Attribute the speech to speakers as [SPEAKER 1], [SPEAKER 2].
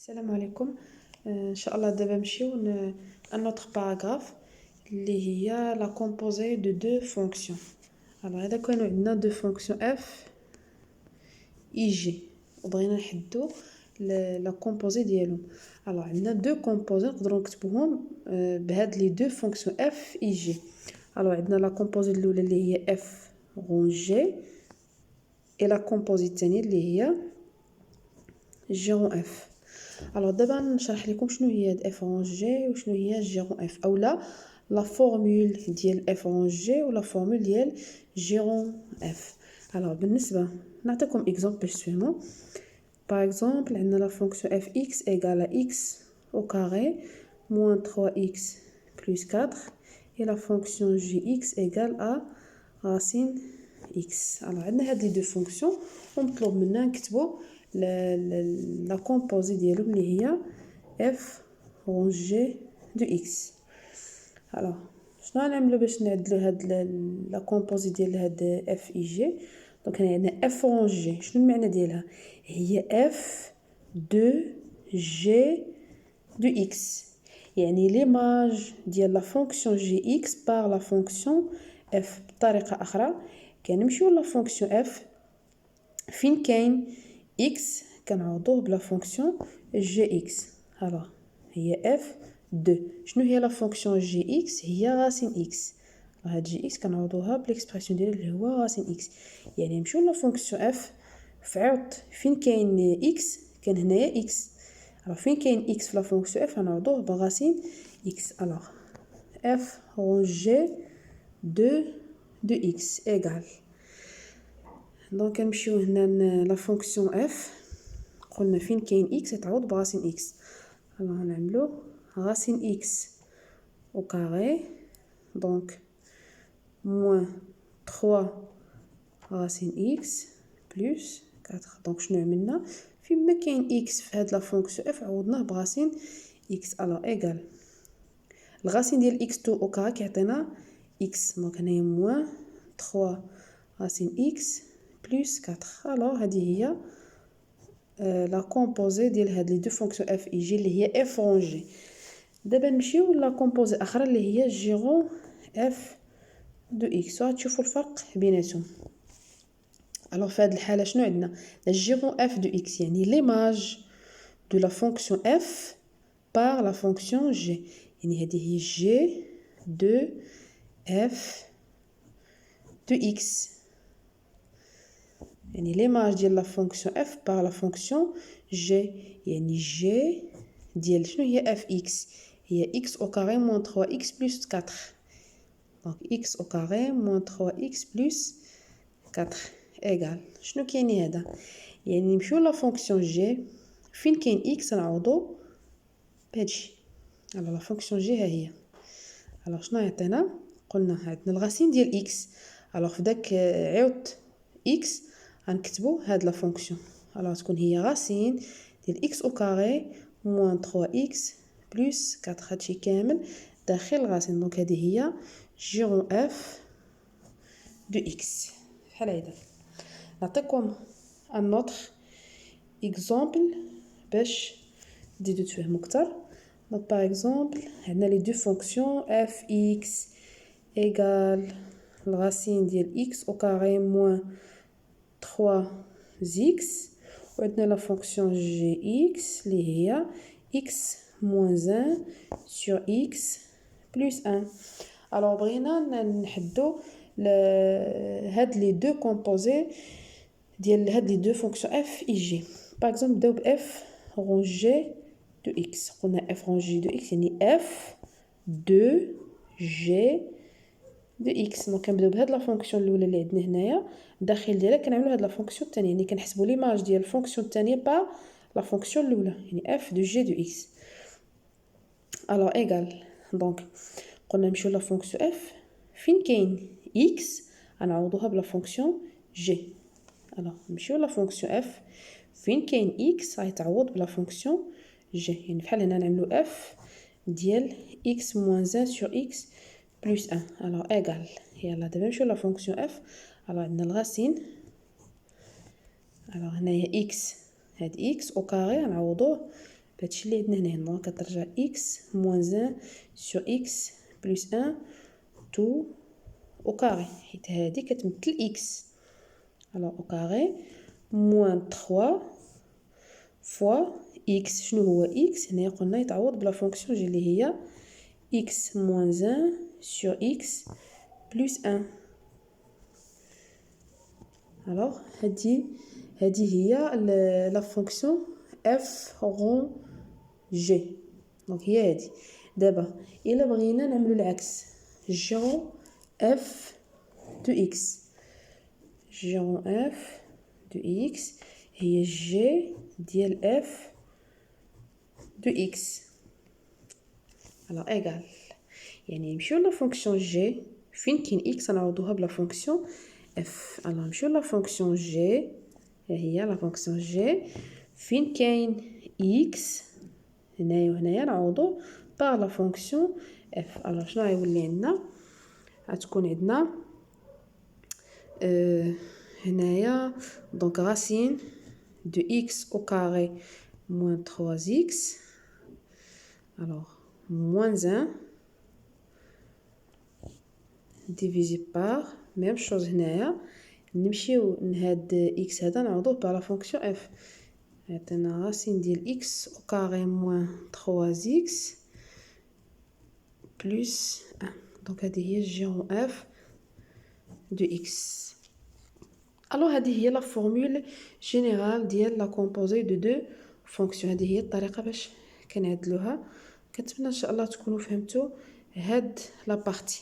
[SPEAKER 1] السلام عليكم. ان شاء الله دابا نمشيو ان autre paragraphe اللي هي لا composée de deux fonctions. alors اذا كانوا عندنا دو فونكسيون اف اي جي وبغينا نحدو لا كومبوزي ديالهم. alors عندنا دو كومبوزي نقدروا نكتبوهم بهاد لي دو فونكسيون اف اي جي. alors عندنا لا كومبوزي الاولى اللي هي اف رونجي et la composite الثانيه اللي هي جيرون اف. alors دابا نشرح لكم شنو هي هاد اف رونجي وشنو هي جيرون اف اولا لا فورمول ديال اف رونجي ولا فورمول ديال جيرون اف. alors بالنسبه نعطيكم اكزامبل باش تفهموا. par exemple عندنا لا فونكسيون f x égale à x au carré moins 3x plus 4 et la fonction gx égale à racine x. alors عندنا هاد لي دو فونكسيون ومطلوب منا نكتبوا لا كومبوزي ديالهم اللي هي f رونجي دو x. alors شنو غنعملوا باش نعدلوا هاد لا كومبوزي ديال هاد f اي جي. دونك هنا عندنا f رونجي شنو المعنى ديالها هي f دو g دو x يعني ليماج ديال لا فونكسيون جي x بار لا فونكسيون f. بطريقه اخرى كنمشيو لا فونكسيون f فين كاين x كنعوضوه بلا فونكسيون جي x. alors هي f دو شنو هي لا فونكسيون جي x هي راسين x. هاد جي x كنعوضوها بالاكسبرسيون ديال اللي هو راسين x. يعني نمشيو لا فونكسيون f في عوض فين كاين x كان هنايا x. alors فين كاين x في لا فونكسيون f غنعوضوه براسين x. alors f رونجي دو x égal دونك نمشيو هنا لا فونكسيون f قلنا فين كاين x تعوض براسين x. alors نعملو راسين x au carré donc moins 3 racine x plus 4. donc شنو عملنا فين ما كاين x في هاد لا فونكسيون f عوضناه براسين x. alors égal الغاسين ديال x2 au carré كيعطينا x دونك هنايا moins 3 racine x plus 4. alors هذه هي لا كومبوزي ديال هاد لي دو فونكسيون اف اي جي اللي هي اف رونجي. دابا نمشيو لا كومبوزي اخرى اللي هي جيرون اف دو اكس وغتشوفوا الفرق بيناتهم. alors في هاد الحاله شنو عندنا جيرون اف دو اكس يعني ليماج دو لا فونكسيون اف بار لا فونكسيون جي يعني هذه هي جي دو اف دو اكس يعني ليماج ديال لا فونكسيون اف بار لا فونكسيون جي يعني جي ديال شنو هي اف اكس هي x au carré moins 3x plus 4. donc x au carré moins 3x plus 4 égal شنو كاين هذا يعني نمشيو لا فونكسيون جي فين كاين x نعوضو بهادشي. alors لا فونكسيون جي ها هي. alors شنو يعطينا قلنا عندنا الغاسين ديال x. alors في داك عوض x غنكتبو هاد لا فونكسيون. alors تكون هي غاسين ديال x au carré moins 3x plus 4 هادشي كامل داخل الغاسين. دونك هذه هي جيرون اف دو اكس. بحال هيدا نعطيكم ان اوتر اكزامبل باش تزيدو تفهموا اكثر. دونك باغ اكزامبل عندنا لي دو فونكسيون اف اكس ايغال الغاسين ديال x au carré moins 3x وعندنا لا فونكسيون جي x اللي هي x moins 1 sur x plus 1. alors بغينا نحدو هاد لي دو كومبوزي ديال هاد لي دو فونكسيون اف اي جي. باغ اكزومبل نبداو ب اف رونجي دو اكس. قلنا اف رونجي دو اكس يعني اف دو جي دو اكس. دونك كنبداو بهاد لا فونكسيون الاولى اللي عندنا هنايا الداخل ديالها كنعملوا هاد لا فونكسيون الثانيه يعني كنحسبوا ليماج ديال الفونكسيون الثانيه با لا فونكسيون الاولى يعني اف دو جي دو اكس. alors égal دونك قلنا نمشيو لا فونكسيون اف فين كاين x غنعوضوها بلا فونكسيون جي. alors نمشيو لا فونكسيون اف فين كاين x غيتعوض بلا فونكسيون جي يعني بحال هنا نعملو اف ديال x moins 1 sur x plus 1. alors égal يلا دابا نمشيو لا فونكسيون اف. alors عندنا الغاسين alors هنايا x هاد x au carré غنعوضوه هادشي اللي عندنا هنا. دونك كترجع x moins 1 sur x plus 1 tout au carré، حيت هادي كتمثل x. alors au carré moins 3 fois x. شنو هو x؟ هنا قلنا يتعوض بلا فونكسيون جي اللي هي x moins 1 sur x plus 1. alors هذه هي لا فونكسيون f rond g. دونك هي هذه. دابا الا بغينا نعملوا العكس، جيرون f de x. جيرون f de x هي g ديال f de x. alors égal، يعني نمشيو لا فونكسيون g فين كاين x نعوضوها بلا فونكسيون f. alors نمشيو لا فونكسيون g، هي لا فونكسيون g فين كاين x هنايا وهنايا نعوضو بار لا فونكسيون f. alors شنو غيولي عندنا؟ غتكون عندنا هنايا دونك racine de x au carré moins 3x alors moins 1 divisé par même chose. هنايا نمشيو لهاد x هذا نعوضوه بار لا فونكسيون f. عطينا racine ديال x au carré moins 3x plus 1. دونك هذه هي جيرون f de x. alors هذه هي لا فورمول جينيرال ديال لا كومبوزي دو دو فونكسيون. هذه هي الطريقه باش كنعدلوها. كنتمنى ان شاء الله تكونوا فهمتوا هاد لا بارتي.